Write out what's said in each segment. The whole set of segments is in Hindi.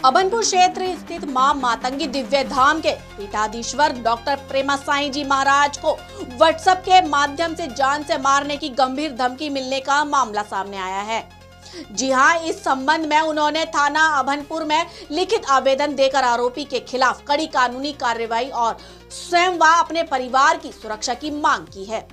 अभनपुर क्षेत्र स्थित मां मातंगी दिव्य धाम के पीठाधीश्वर डॉक्टर प्रेमा साई जी महाराज को व्हाट्सएप के माध्यम से जान से मारने की गंभीर धमकी मिलने का मामला सामने आया है। जी हां, इस संबंध में उन्होंने थाना अभनपुर में लिखित आवेदन देकर आरोपी के खिलाफ कड़ी कानूनी कार्रवाई और स्वयं व अपने परिवार की सुरक्षा की मांग की है।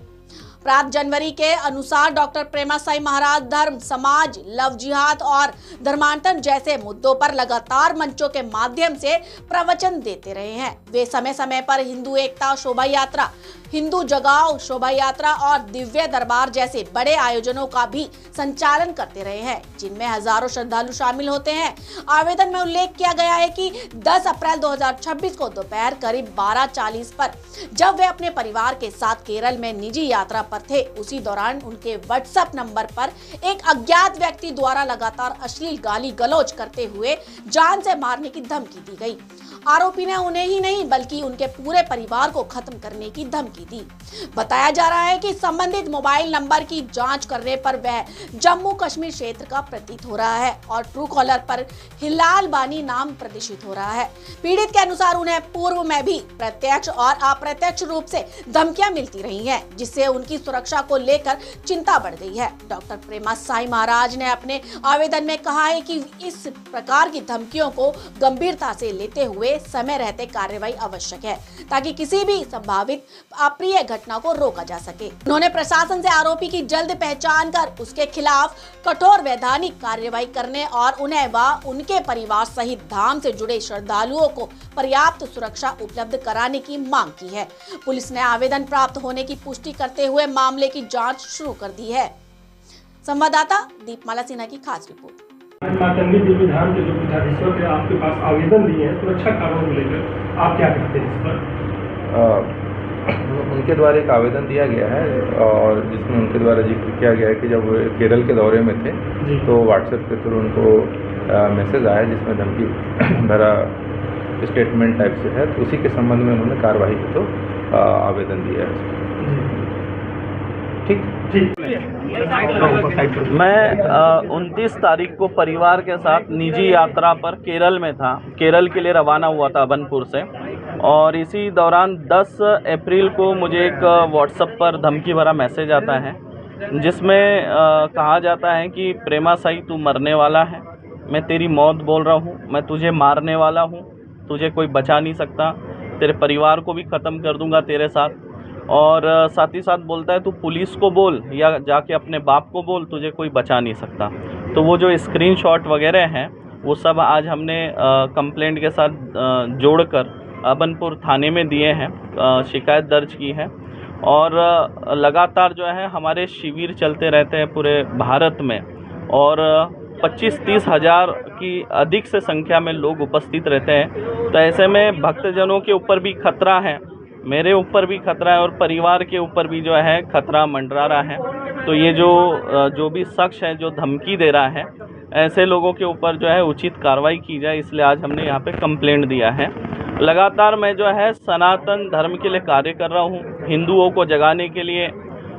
प्राप्त जनवरी के अनुसार डॉक्टर प्रेमा साई महाराज धर्म, समाज, लव जिहाद और धर्मांतरण जैसे मुद्दों पर लगातार मंचों के माध्यम से प्रवचन देते रहे हैं। वे समय समय पर हिंदू एकता शोभा यात्रा, हिंदू जगाओ शोभा यात्रा और दिव्य दरबार जैसे बड़े आयोजनों का भी संचालन करते रहे हैं, जिनमें हजारों श्रद्धालु शामिल होते हैं। आवेदन में उल्लेख किया गया है कि 10 अप्रैल 2026 को दोपहर करीब 12:40 पर जब वे अपने परिवार के साथ केरल में निजी यात्रा पर थे, उसी दौरान उनके व्हाट्सएप नंबर पर एक अज्ञात व्यक्ति द्वारा लगातार अश्लील गाली गलौज करते हुए जान से मारने की धमकी दी गई। आरोपी ने उन्हें ही नहीं बल्कि उनके पूरे परिवार को खत्म करने की धमकी दी। बताया जा रहा है कि संबंधित मोबाइल नंबर की जांच करने पर वह जम्मू कश्मीर क्षेत्र का प्रतीत हो रहा है और ट्रू कॉलर पर हिलाल बानी नाम प्रदर्शित हो रहा है। पीड़ित के अनुसार उन्हें पूर्व में भी प्रत्यक्ष और अप्रत्यक्ष रूप से धमकियां मिलती रही हैं, जिससे उनकी सुरक्षा को लेकर चिंता बढ़ गई है। डॉक्टर प्रेमा साई महाराज ने अपने आवेदन में कहा है कि इस प्रकार की धमकियों को गंभीरता से लेते हुए समय रहते कार्रवाई आवश्यक है, ताकि किसी भी संभावित अप्रिय घटना को रोका जा सके। उन्होंने प्रशासन से आरोपी की जल्द पहचान कर उसके खिलाफ कठोर वैधानिक कार्रवाई करने और उन्हें व उनके परिवार सहित धाम से जुड़े श्रद्धालुओं को पर्याप्त सुरक्षा उपलब्ध कराने की मांग की है। पुलिस ने आवेदन प्राप्त होने की पुष्टि करते हुए मामले की जाँच शुरू कर दी है। संवाददाता दीपमाला सिन्हा की खास रिपोर्ट। मातंगी देवी धाम के जो पीठाधीश्वर थे आपके पास आवेदन दिए हैं सुरक्षा कारणों को लेकर, आप क्या कहते हैं इस पर? उनके द्वारा एक आवेदन दिया गया है और जिसमें उनके द्वारा जिक्र किया गया है कि जब केरल के दौरे में थे तो व्हाट्सएप के थ्रू उनको मैसेज आया जिसमें धमकी भरा स्टेटमेंट टाइप से है, तो उसी के संबंध में उन्होंने कार्रवाई की तो आवेदन दिया है। ठीक। मैं 29 तारीख को परिवार के साथ निजी यात्रा पर केरल में था। केरल के लिए रवाना हुआ था अभनपुर से, और इसी दौरान 10 अप्रैल को मुझे एक व्हाट्सएप पर धमकी भरा मैसेज आता है जिसमें कहा जाता है कि प्रेमा साई तू मरने वाला है, मैं तेरी मौत बोल रहा हूँ, मैं तुझे मारने वाला हूँ, तुझे कोई बचा नहीं सकता, तेरे परिवार को भी ख़त्म कर दूँगा तेरे साथ। और साथ ही साथ बोलता है तू पुलिस को बोल या जाके अपने बाप को बोल, तुझे कोई बचा नहीं सकता। तो वो जो स्क्रीनशॉट वगैरह हैं वो सब आज हमने कंप्लेंट के साथ जोड़कर अभनपुर थाने में दिए हैं, शिकायत दर्ज की है। और लगातार जो है हमारे शिविर चलते रहते हैं पूरे भारत में, और 25-30 हज़ार की अधिक से संख्या में लोग उपस्थित रहते हैं। तो ऐसे में भक्तजनों के ऊपर भी खतरा है, मेरे ऊपर भी खतरा है और परिवार के ऊपर भी जो है खतरा मंडरा रहा है। तो ये जो भी शख्स है जो धमकी दे रहा है, ऐसे लोगों के ऊपर जो है उचित कार्रवाई की जाए, इसलिए आज हमने यहाँ पे कंप्लेंट दिया है। लगातार मैं जो है सनातन धर्म के लिए कार्य कर रहा हूँ। हिंदुओं को जगाने के लिए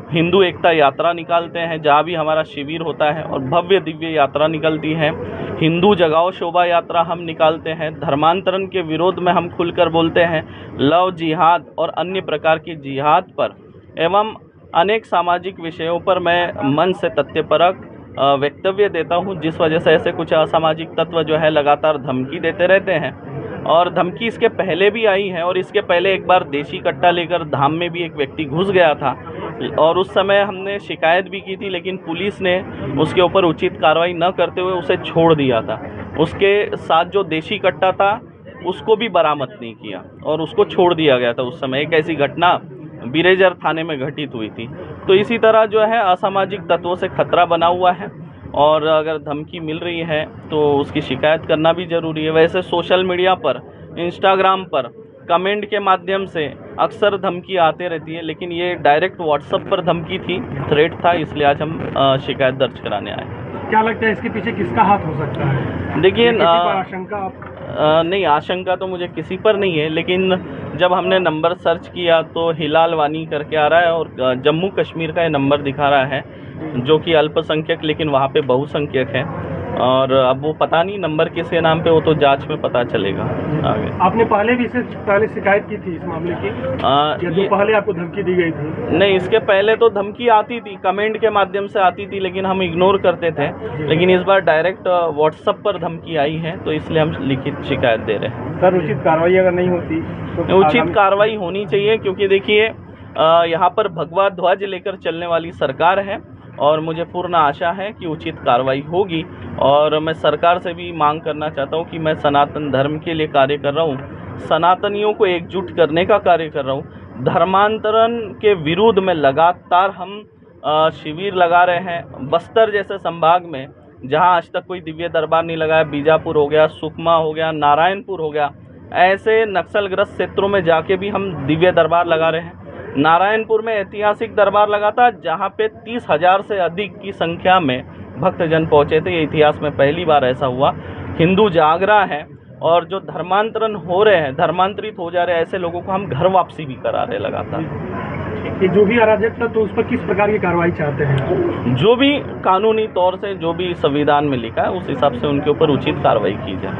हिंदू एकता यात्रा निकालते हैं जहाँ भी हमारा शिविर होता है, और भव्य दिव्य यात्रा निकलती है। हिंदू जगाओ शोभा यात्रा हम निकालते हैं। धर्मांतरण के विरोध में हम खुलकर बोलते हैं। लव जिहाद और अन्य प्रकार की जिहाद पर एवं अनेक सामाजिक विषयों पर मैं मन से तथ्यपरक वक्तव्य देता हूं, जिस वजह से ऐसे कुछ असामाजिक तत्व जो है लगातार धमकी देते रहते हैं। और धमकी इसके पहले भी आई है, और इसके पहले एक बार देशी कट्टा लेकर धाम में भी एक व्यक्ति घुस गया था, और उस समय हमने शिकायत भी की थी, लेकिन पुलिस ने उसके ऊपर उचित कार्रवाई न करते हुए उसे छोड़ दिया था। उसके साथ जो देशी कट्टा था उसको भी बरामद नहीं किया और उसको छोड़ दिया गया था। उस समय एक ऐसी घटना बिरेजर थाने में घटित हुई थी। तो इसी तरह जो है असामाजिक तत्वों से खतरा बना हुआ है, और अगर धमकी मिल रही है तो उसकी शिकायत करना भी ज़रूरी है। वैसे सोशल मीडिया पर, इंस्टाग्राम पर कमेंट के माध्यम से अक्सर धमकी आते रहती है, लेकिन ये डायरेक्ट व्हाट्सएप पर धमकी थी, थ्रेट था, इसलिए आज हम शिकायत दर्ज कराने आए। क्या लगता है इसके पीछे किसका हाथ हो सकता है? देखिए, आशंका नहीं, आशंका तो मुझे किसी पर नहीं है, लेकिन जब हमने नंबर सर्च किया तो हिलाल वानी करके आ रहा है, और जम्मू कश्मीर का ये नंबर दिखा रहा है, जो कि अल्पसंख्यक लेकिन वहाँ पे बहुसंख्यक है। और अब वो पता नहीं नंबर किसके नाम पे, वो तो जांच में पता चलेगा आगे। आपने पहले भी इससे पहले शिकायत की थी इस मामले की, या जो पहले आपको धमकी दी गई थी? नहीं, इसके पहले तो धमकी आती थी, कमेंट के माध्यम से आती थी, लेकिन हम इग्नोर करते थे। लेकिन इस बार डायरेक्ट व्हाट्सएप पर धमकी आई है, तो इसलिए हम लिखित शिकायत दे रहे हैं। सर, उचित कार्रवाई अगर नहीं होती तो उचित कार्रवाई होनी चाहिए, क्योंकि देखिए यहाँ पर भगवा ध्वज लेकर चलने वाली सरकार है और मुझे पूर्ण आशा है कि उचित कार्रवाई होगी। और मैं सरकार से भी मांग करना चाहता हूँ कि मैं सनातन धर्म के लिए कार्य कर रहा हूँ, सनातनियों को एकजुट करने का कार्य कर रहा हूँ। धर्मांतरण के विरुद्ध में लगातार हम शिविर लगा रहे हैं। बस्तर जैसे संभाग में जहाँ आज तक कोई दिव्य दरबार नहीं लगाया, बीजापुर हो गया, सुकमा हो गया, नारायणपुर हो गया, ऐसे नक्सलग्रस्त क्षेत्रों में जाके भी हम दिव्य दरबार लगा रहे हैं। नारायणपुर में ऐतिहासिक दरबार लगा था, जहाँ पे 30,000 से अधिक की संख्या में भक्तजन पहुँचे थे। ये इतिहास में पहली बार ऐसा हुआ। हिंदू जागरा है, और जो धर्मांतरण हो रहे हैं, धर्मांतरित हो जा रहे हैं, ऐसे लोगों को हम घर वापसी भी करा रहे लगातार। ये जो भी अराजक था, तो उस पर किस प्रकार की कार्रवाई चाहते हैं? जो भी कानूनी तौर से जो भी संविधान में लिखा है, उस हिसाब से उनके ऊपर उचित कार्रवाई की जाए।